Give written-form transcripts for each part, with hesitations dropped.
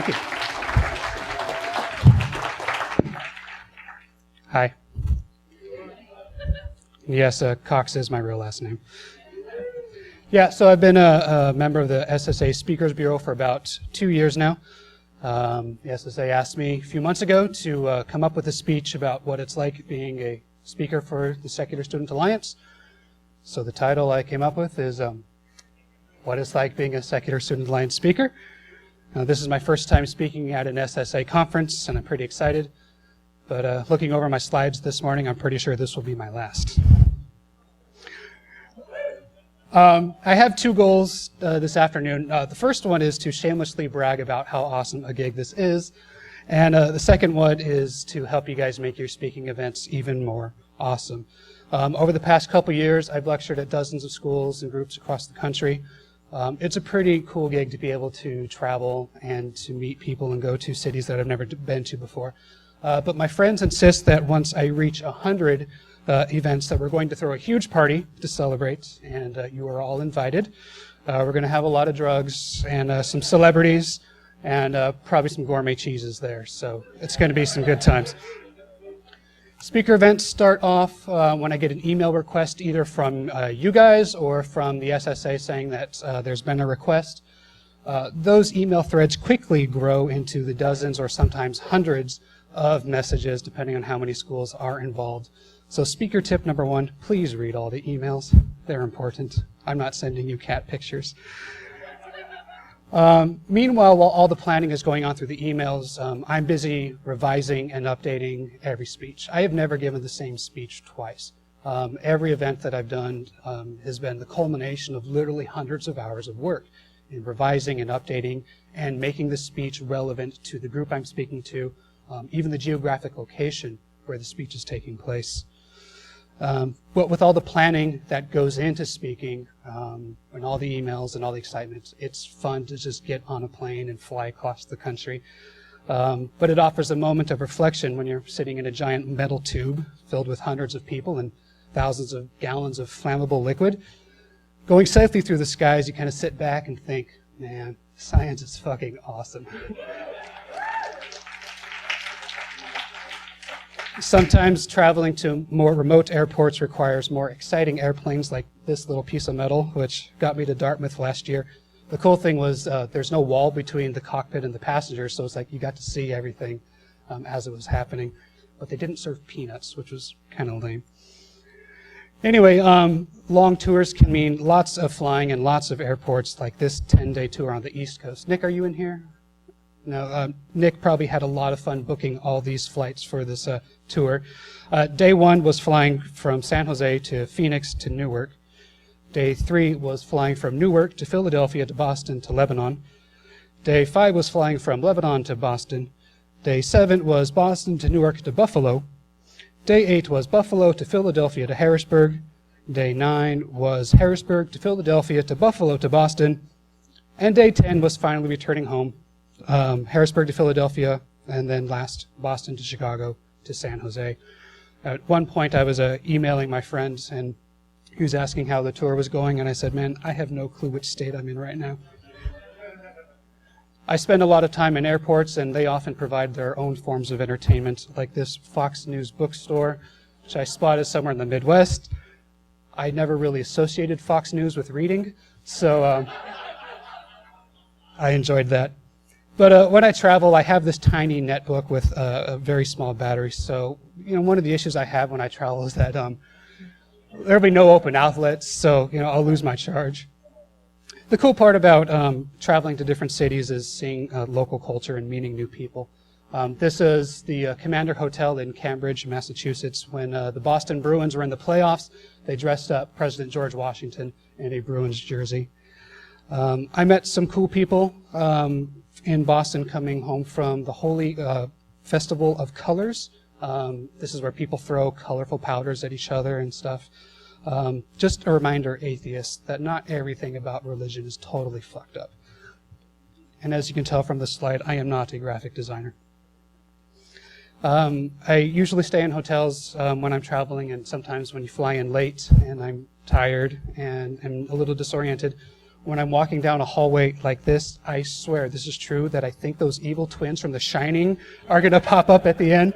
Thank you. Hi. Yes, Cox is my real last name. Yeah, so I've been a member of the SSA Speakers Bureau for about 2 years now. The SSA asked me a few months ago to come up with a speech about what it's like being a speaker for the Secular Student Alliance. So the title I came up with is What It's Like Being a Secular Student Alliance Speaker. This is my first time speaking at an SSA conference, and I'm pretty excited. But looking over my slides this morning, I'm pretty sure this will be my last. I have two goals this afternoon. The first one is to shamelessly brag about how awesome a gig this is. And the second one is to help you guys make your speaking events even more awesome. Over the past couple years, I've lectured at dozens of schools and groups across the country. It's a pretty cool gig to be able to travel and to meet people and go to cities that I've never been to before. But my friends insist that once I reach 100 events that we're going to throw a huge party to celebrate, and you are all invited. We're going to have a lot of drugs and some celebrities and probably some gourmet cheeses there, so it's going to be some good times. Speaker events start off when I get an email request either from you guys or from the SSA saying that there's been a request. Those email threads quickly grow into the dozens or sometimes hundreds of messages depending on how many schools are involved. So speaker tip number one, please read all the emails. They're important. I'm not sending you cat pictures. Meanwhile, while all the planning is going on through the emails, I'm busy revising and updating every speech. I have never given the same speech twice. Every event that I've done has been the culmination of literally hundreds of hours of work in revising and updating and making the speech relevant to the group I'm speaking to, even the geographic location where the speech is taking place. But with all the planning that goes into speaking and all the emails and all the excitement, it's fun to just get on a plane and fly across the country. But it offers a moment of reflection when you're sitting in a giant metal tube filled with hundreds of people and thousands of gallons of flammable liquid. Going safely through the skies, you kind of sit back and think, man, science is fucking awesome. Sometimes traveling to more remote airports requires more exciting airplanes like this little piece of metal, which got me to Dartmouth last year. The cool thing was there's no wall between the cockpit and the passengers, so it's like you got to see everything as it was happening. But they didn't serve peanuts, which was kind of lame. Anyway, long tours can mean lots of flying and lots of airports, like this 10-day tour on the East Coast. Nick, are you in here? No, Nick probably had a lot of fun booking all these flights for this tour. Day one was flying from San Jose to Phoenix to Newark. Day 3 was flying from Newark to Philadelphia to Boston to Lebanon. Day 5 was flying from Lebanon to Boston. Day 7 was Boston to Newark to Buffalo. Day 8 was Buffalo to Philadelphia to Harrisburg. Day 9 was Harrisburg to Philadelphia to Buffalo to Boston. And day 10 was finally returning home. Harrisburg to Philadelphia, and then last Boston to Chicago to San Jose. At one point I was emailing my friends and he was asking how the tour was going, and I said, man, I have no clue which state I'm in right now. I spend a lot of time in airports and they often provide their own forms of entertainment, like this Fox News bookstore, which I spotted somewhere in the Midwest. I never really associated Fox News with reading, so I enjoyed that. But when I travel, I have this tiny netbook with a very small battery. So, one of the issues I have when I travel is that there'll be no open outlets, so, I'll lose my charge. The cool part about traveling to different cities is seeing local culture and meeting new people. This is the Commander Hotel in Cambridge, Massachusetts. When the Boston Bruins were in the playoffs, they dressed up President George Washington in a Bruins jersey. I met some cool people in Boston coming home from the Holy Festival of Colors. This is where people throw colorful powders at each other and stuff. Just a reminder, atheists, that not everything about religion is totally fucked up. And as you can tell from the slide, I am not a graphic designer. I usually stay in hotels when I'm traveling, and sometimes when you fly in late and I'm tired and I'm a little disoriented, when I'm walking down a hallway like this, I swear this is true, that I think those evil twins from The Shining are going to pop up at the end.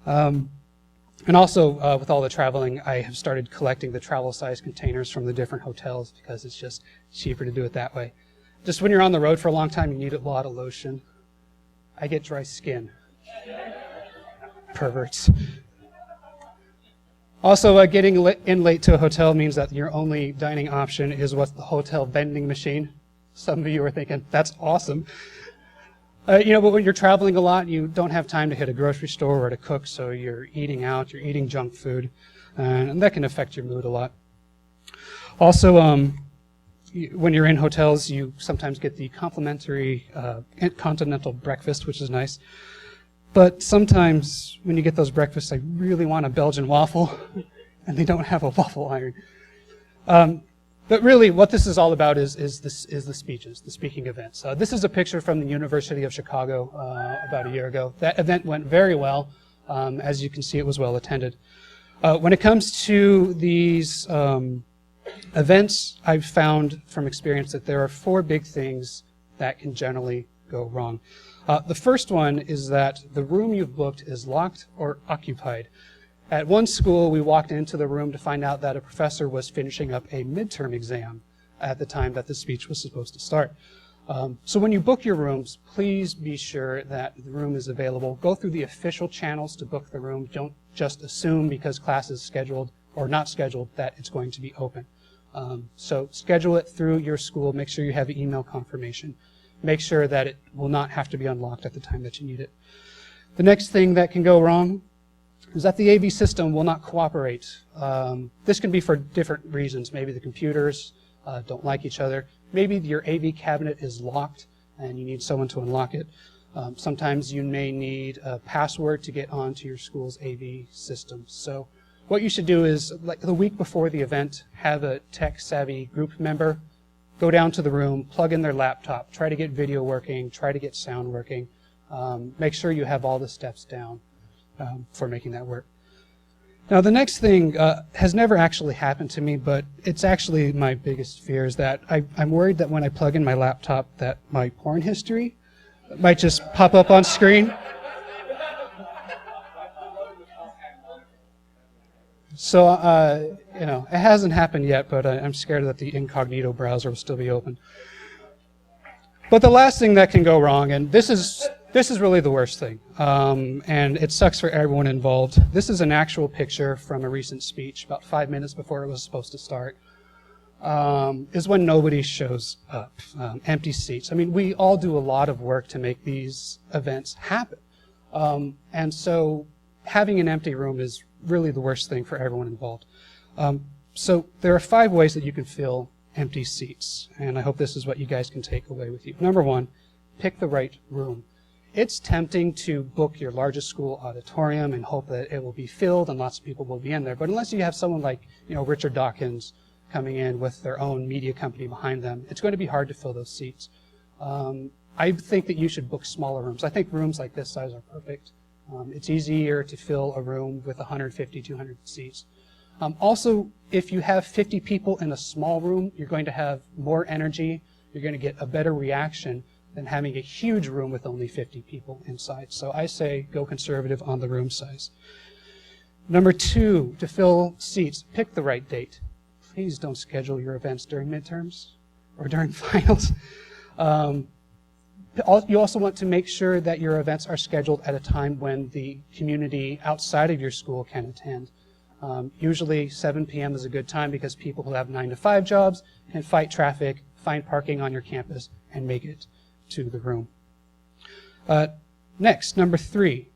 And also, with all the traveling, I have started collecting the travel-size containers from the different hotels because it's just cheaper to do it that way. Just when you're on the road for a long time, you need a lot of lotion. I get dry skin. Perverts. Also, getting in late to a hotel means that your only dining option is what's the hotel vending machine. Some of you are thinking, that's awesome. But when you're traveling a lot, you don't have time to hit a grocery store or to cook, so you're eating out, you're eating junk food, and that can affect your mood a lot. Also, when you're in hotels, you sometimes get the complimentary continental breakfast, which is nice. But sometimes when you get those breakfasts, I really want a Belgian waffle, and they don't have a waffle iron. But really, what this is all about is the speeches, the speaking events. This is a picture from the University of Chicago about a year ago. That event went very well. As you can see, it was well attended. When it comes to these events, I've found from experience that there are 4 big things that can generally go wrong. The first one is that the room you've booked is locked or occupied. At one school, we walked into the room to find out that a professor was finishing up a midterm exam at the time that the speech was supposed to start. So when you book your rooms, please be sure that the room is available. Go through the official channels to book the room. Don't just assume because class is scheduled or not scheduled that it's going to be open. So schedule it through your school. Make sure you have email confirmation. Make sure that it will not have to be unlocked at the time that you need it. The next thing that can go wrong is that the AV system will not cooperate. This can be for different reasons. Maybe the computers don't like each other. Maybe your AV cabinet is locked and you need someone to unlock it. Sometimes you may need a password to get onto your school's AV system. So what you should do is, like the week before the event, have a tech-savvy group member go down to the room, plug in their laptop, try to get video working, try to get sound working. Make sure you have all the steps down for making that work. Now, the next thing has never actually happened to me, but it's actually my biggest fear is that I'm worried that when I plug in my laptop that my porn history might just pop up on screen. So, it hasn't happened yet, but I'm scared that the incognito browser will still be open. But the last thing that can go wrong, and this is really the worst thing, and it sucks for everyone involved. This is an actual picture from a recent speech, about 5 minutes before it was supposed to start, is when nobody shows up, empty seats. I mean, we all do a lot of work to make these events happen. And so having an empty room is really the worst thing for everyone involved. So there are 5 ways that you can fill empty seats, and I hope this is what you guys can take away with you. Number 1, pick the right room. It's tempting to book your largest school auditorium and hope that it will be filled and lots of people will be in there. But unless you have someone like, Richard Dawkins coming in with their own media company behind them, it's going to be hard to fill those seats. I think that you should book smaller rooms. I think rooms like this size are perfect. It's easier to fill a room with 150, 200 seats. Also, if you have 50 people in a small room, you're going to have more energy. You're going to get a better reaction than having a huge room with only 50 people inside. So I say go conservative on the room size. Number 2, to fill seats, pick the right date. Please don't schedule your events during midterms or during finals. You also want to make sure that your events are scheduled at a time when the community outside of your school can attend. Usually 7 p.m. is a good time because people who have 9-to-5 jobs can fight traffic, find parking on your campus, and make it to the room. Next, number 3,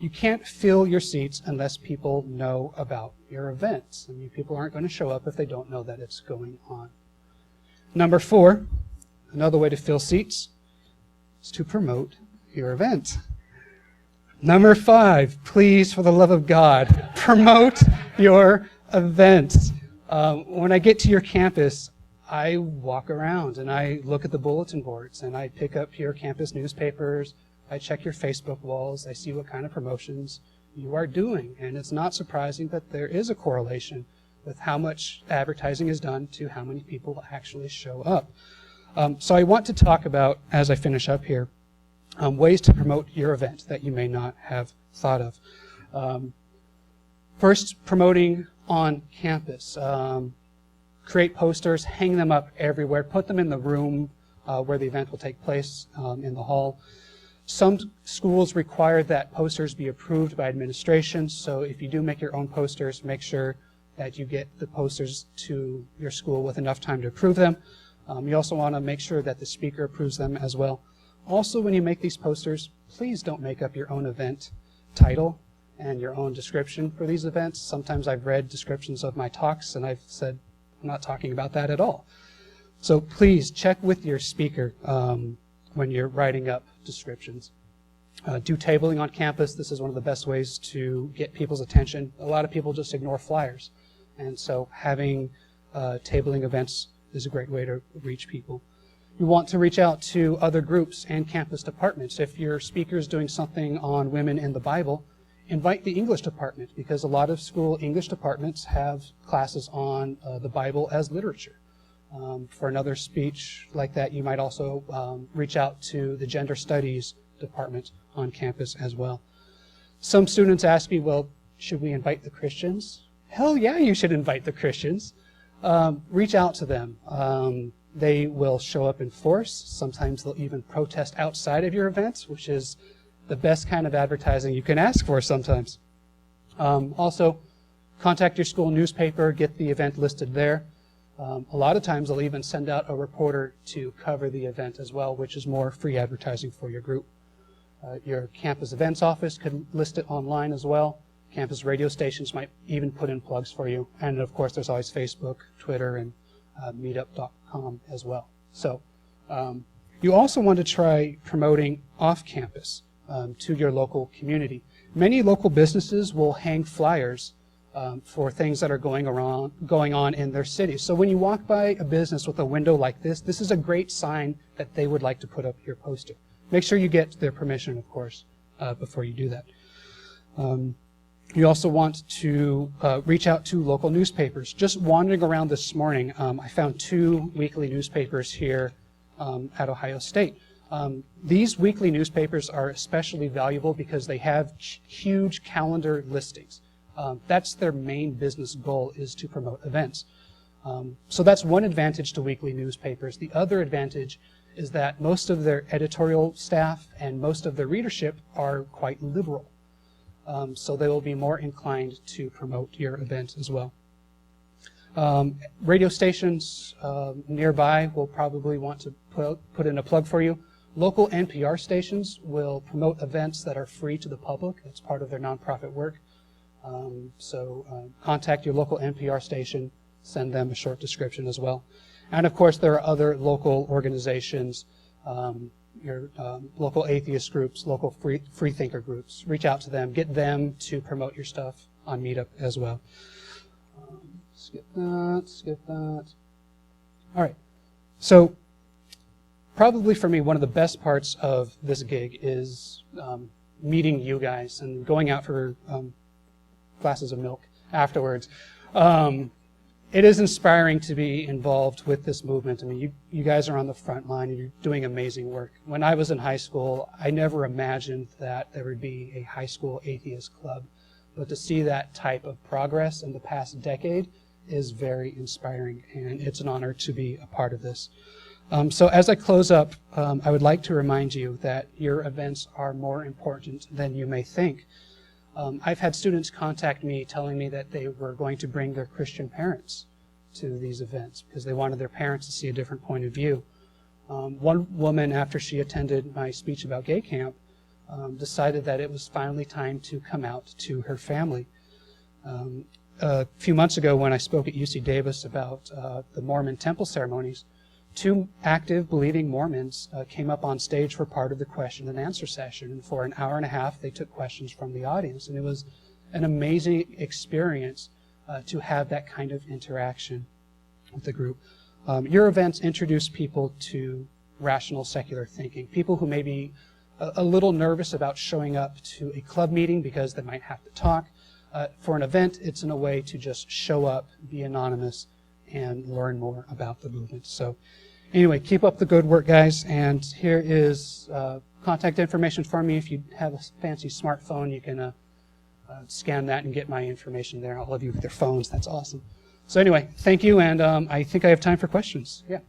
you can't fill your seats unless people know about your events. I mean, people aren't going to show up if they don't know that it's going on. Number 4, another way to fill seats is to promote your event. Number 5, please, for the love of God, promote your events. When I get to your campus, I walk around and I look at the bulletin boards and I pick up your campus newspapers, I check your Facebook walls, I see what kind of promotions you are doing. And it's not surprising that there is a correlation with how much advertising is done to how many people actually show up. So I want to talk about, as I finish up here, ways to promote your event that you may not have thought of. First, promoting on campus. Create posters, hang them up everywhere, put them in the room where the event will take place in the hall. Some schools require that posters be approved by administration, so if you do make your own posters, make sure that you get the posters to your school with enough time to approve them. You also want to make sure that the speaker approves them as well. Also, when you make these posters, please don't make up your own event title and your own description for these events. Sometimes I've read descriptions of my talks and I've said, I'm not talking about that at all. So please check with your speaker when you're writing up descriptions. Do tabling on campus. This is one of the best ways to get people's attention. A lot of people just ignore flyers. And so having tabling events is a great way to reach people. You want to reach out to other groups and campus departments. If your speaker is doing something on women in the Bible, invite the English department, because a lot of school English departments have classes on the Bible as literature. For another speech like that, you might also reach out to the gender studies department on campus as well. Some students ask me, well, should we invite the Christians? Hell yeah, you should invite the Christians. Reach out to them. They will show up in force. Sometimes they'll even protest outside of your event, which is the best kind of advertising you can ask for sometimes. Also, contact your school newspaper, get the event listed there. A lot of times they'll even send out a reporter to cover the event as well, which is more free advertising for your group. Your campus events office could list it online as well. Campus radio stations might even put in plugs for you. And of course, there's always Facebook, Twitter, and meetup.com as well. So you also want to try promoting off campus to your local community. Many local businesses will hang flyers for things that are going on in their city. So when you walk by a business with a window like this is a great sign that they would like to put up your poster. Make sure you get their permission, of course, before you do that. You also want to reach out to local newspapers. Just wandering around this morning, I found 2 weekly newspapers here at Ohio State. These weekly newspapers are especially valuable because they have huge calendar listings. That's their main business goal, is to promote events. So that's one advantage to weekly newspapers. The other advantage is that most of their editorial staff and most of their readership are quite liberal. So they will be more inclined to promote your event as well. Radio stations nearby will probably want to put in a plug for you. Local NPR stations will promote events that are free to the public. It's part of their nonprofit work. So contact your local NPR station, send them a short description as well. And of course, there are other local organizations, your local atheist groups, local free thinker groups. Reach out to them, get them to promote your stuff on Meetup as well. Skip that. All right. So probably for me, one of the best parts of this gig is meeting you guys and going out for glasses of milk afterwards. It is inspiring to be involved with this movement. I mean, you guys are on the front line and you're doing amazing work. When I was in high school, I never imagined that there would be a high school atheist club. But to see that type of progress in the past decade is very inspiring, and it's an honor to be a part of this. So as I close up, I would like to remind you that your events are more important than you may think. I've had students contact me telling me that they were going to bring their Christian parents to these events because they wanted their parents to see a different point of view. One woman, after she attended my speech about gay camp, decided that it was finally time to come out to her family. A few months ago when I spoke at UC Davis about the Mormon temple ceremonies, 2 active believing Mormons came up on stage for part of the question and answer session. And for an hour and a half, they took questions from the audience. And it was an amazing experience to have that kind of interaction with the group. Your events introduce people to rational secular thinking. People who may be a little nervous about showing up to a club meeting because they might have to talk. For an event, it's in a way to just show up, be anonymous, and learn more about the movement. So anyway, keep up the good work, guys. And here is contact information for me. If you have a fancy smartphone, you can scan that and get my information there. All of you with your phones, that's awesome. So anyway, thank you, and I think I have time for questions. Yeah.